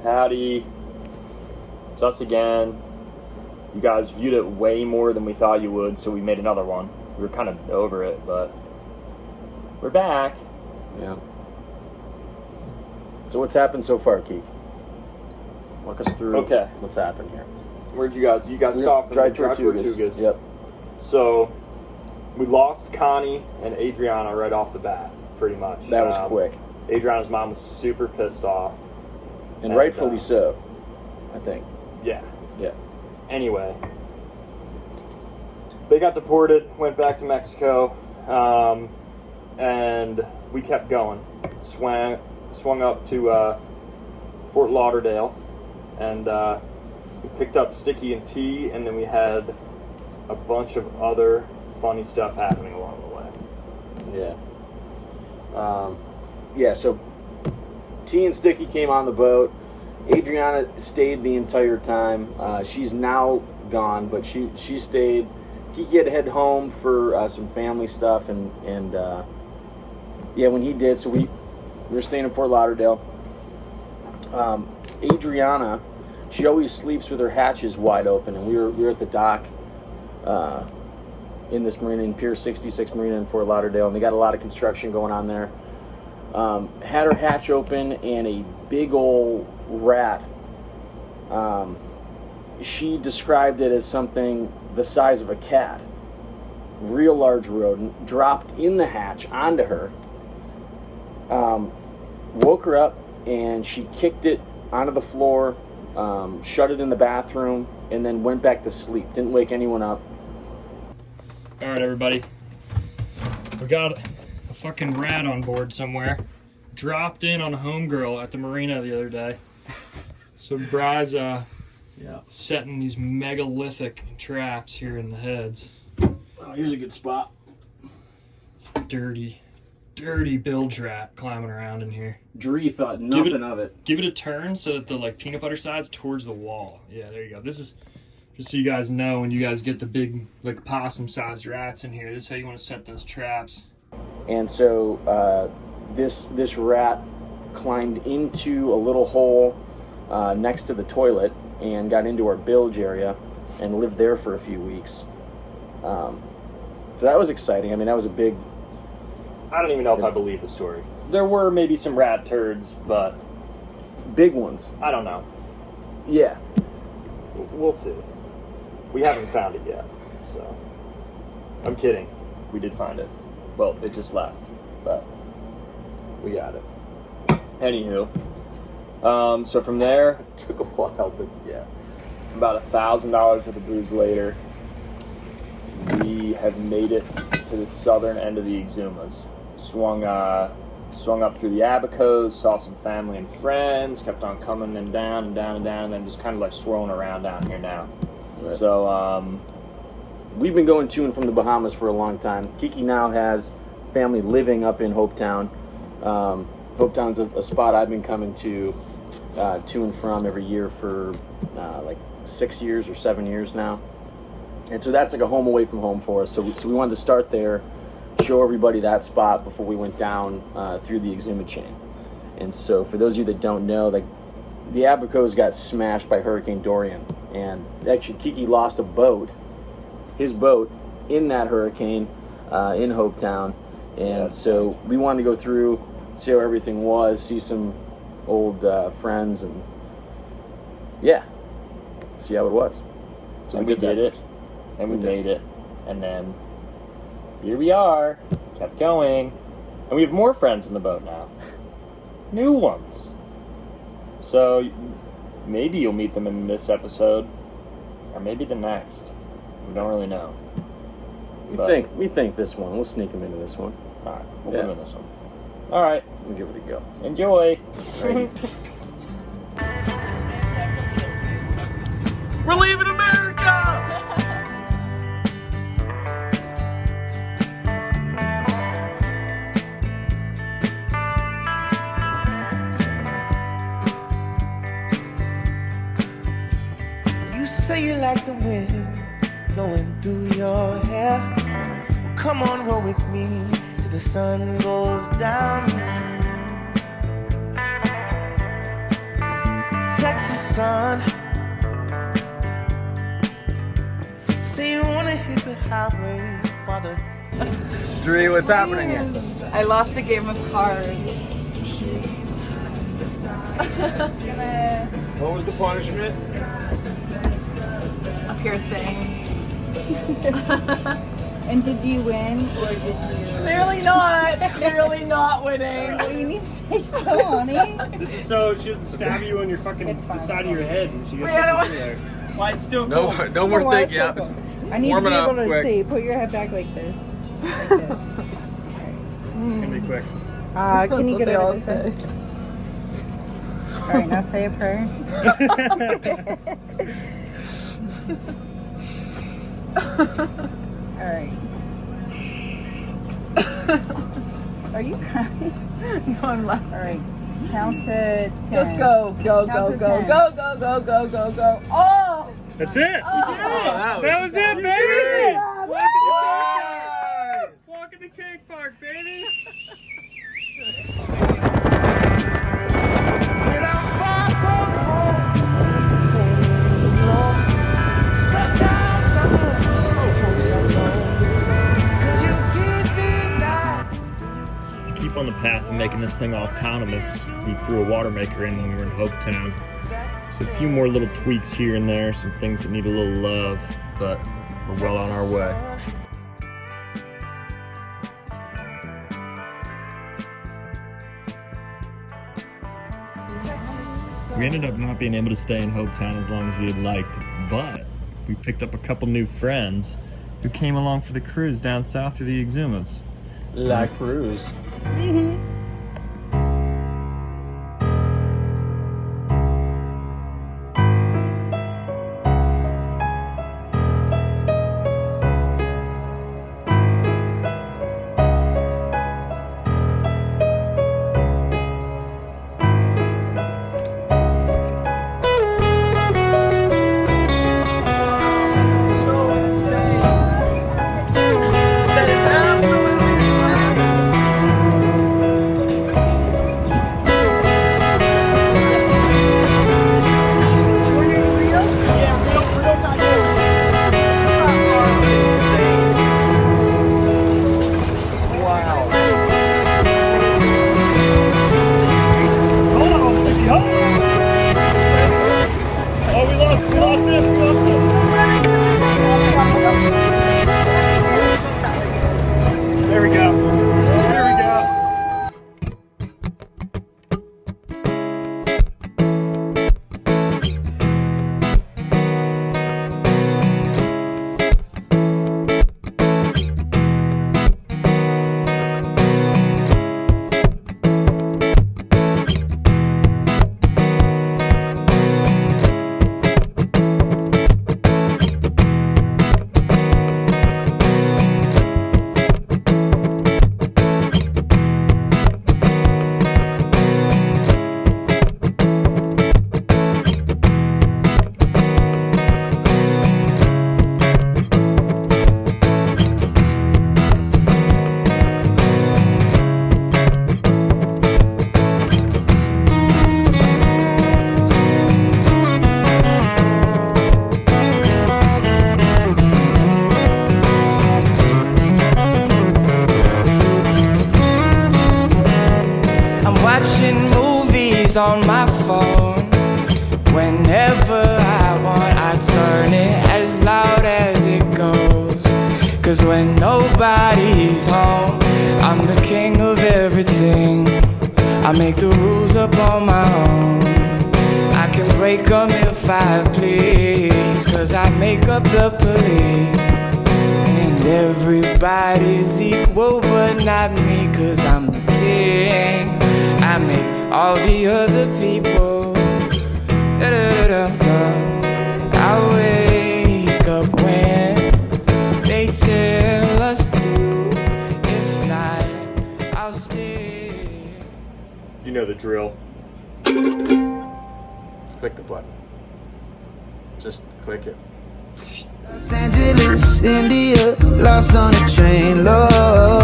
howdy. It's us again. You guys viewed it way more than we thought you would, so we made another one. We were kind of over it, but we're back. Yeah. So what's happened so far, Keek? Walk us through what's happened here. Where'd you guys saw from the Dry Tortugas. Yep. So we lost Connie and Adriana right off the bat, pretty much. That was quick. Adriana's mom was super pissed off. And rightfully so, I think. Yeah. Yeah. Anyway, they got deported, went back to Mexico, and we kept going. Swung up to Fort Lauderdale, and we picked up Sticky and T, and then we had a bunch of other funny stuff happening along the way. Yeah. So T and Sticky came on the boat. Adriana stayed the entire time. She's now gone, but she stayed. Kiki had to head home for some family stuff, and when he did, so we were staying in Fort Lauderdale. Adriana, she always sleeps with her hatches wide open, and we were at the dock in this marina, in Pier 66 Marina in Fort Lauderdale, and they got a lot of construction going on there. Had her hatch open, and a big old rat. She described it as something the size of a cat, real large rodent, dropped in the hatch onto her. Woke her up, and she kicked it onto the floor, shut it in the bathroom, and then went back to sleep. Didn't wake anyone up. All right, everybody. We got a fucking rat on board somewhere. Dropped in on a homegirl at the marina the other day. So Bry's setting these megalithic traps here in the heads. Oh, here's a good spot. Dirty bilge rat climbing around in here. Dree thought nothing of it. Give it a turn so that the peanut butter side's towards the wall. Yeah, there you go. This is just so you guys know, when you guys get the big possum-sized rats in here, this is how you want to set those traps. And so this rat climbed into a little hole next to the toilet and got into our bilge area and lived there for a few weeks. So that was exciting. I mean, that was a big... I don't even know if I believe the story. There were maybe some rat turds, but... Big ones. I don't know. Yeah. We'll see. We haven't found it yet, so... I'm kidding. We did find it. Well, it just left, but... we got it. Anywho. So from there... It took a while, but yeah. About $1,000 worth of booze later, we have made it to the southern end of the Exumas. Swung up through the Abacos, saw some family and friends, kept on coming and down and down and down, and then just kind of swirling around down here now. Right. So, we've been going to and from the Bahamas for a long time. Kiki now has family living up in Hopetown. Hopetown's a spot I've been coming to and from every year for 6 years or 7 years now. And so that's like a home away from home for us. So we wanted to start there, show everybody that spot before we went down through the Exuma chain. And so for those of you that don't know, the Abacos got smashed by Hurricane Dorian. And actually Kiki lost his boat, in that hurricane in Hopetown. And so we wanted to go through, see how everything was, see some old friends, and see how it was. So we did it. And we made it, and then here we are, kept going, and we have more friends in the boat now, new ones. So maybe you'll meet them in this episode, or maybe the next. We don't really know. We think this one. We'll sneak them into this one. All right, we'll put them in this one. All right, we'll give it a go. Enjoy. We're leaving America! You say you like the wind blowing through your hair. Well, come on, roll with me till the sun goes down. Texas sun. Say you wanna hit the highway, father. Dree, what's happening here? I lost a game of cards. What was the punishment? A piercing. And did you win, or did you? Clearly not. Clearly not winning. Well, you need to say so, honey. This is so she doesn't stab you on your fucking It's fine. the side of your head when she gets Wait, I don't through there. Why it's still No, cold. no more Why thinking. so Yeah, it's cold? I need to warming be up able to quick. see. Put your head back like this. Like this. It's gonna be quick. Can you That's get what over they this all one? All right, now say a prayer. All right. Are you crying? No, I'm laughing. All right. Count to 10. Just go, go, Count go, to go, 10. go, go, go, go, go, go. Oh! That's it. Oh, That was it, baby. Nice. Walking the cake park, baby. When I'm far from home, stuck down somewhere, folks I know. 'Cause you give me night. To keep on the path of making this thing autonomous, we threw a water maker in when we were in Hopetown. So a few more little tweaks here and there, some things that need a little love, but we're well on our way. We ended up not being able to stay in Hopetown as long as we had liked, but we picked up a couple new friends who came along for the cruise down south through the Exumas. La Cruz. There we go. There we go. Watching movies on my phone. Whenever I want, I turn it as loud as it goes. 'Cause when nobody's home, I'm the king of everything. I make the rules up on my own. I can break them if I please, 'cause I make up the police. And everybody's equal but not me, 'cause I'm the king. I make all the other people da-da-da-da-da. I wake up when they tell us to. If not, I'll stay. You know the drill. Click the button. Just click it. Los Angeles, India, lost on a train, Lord.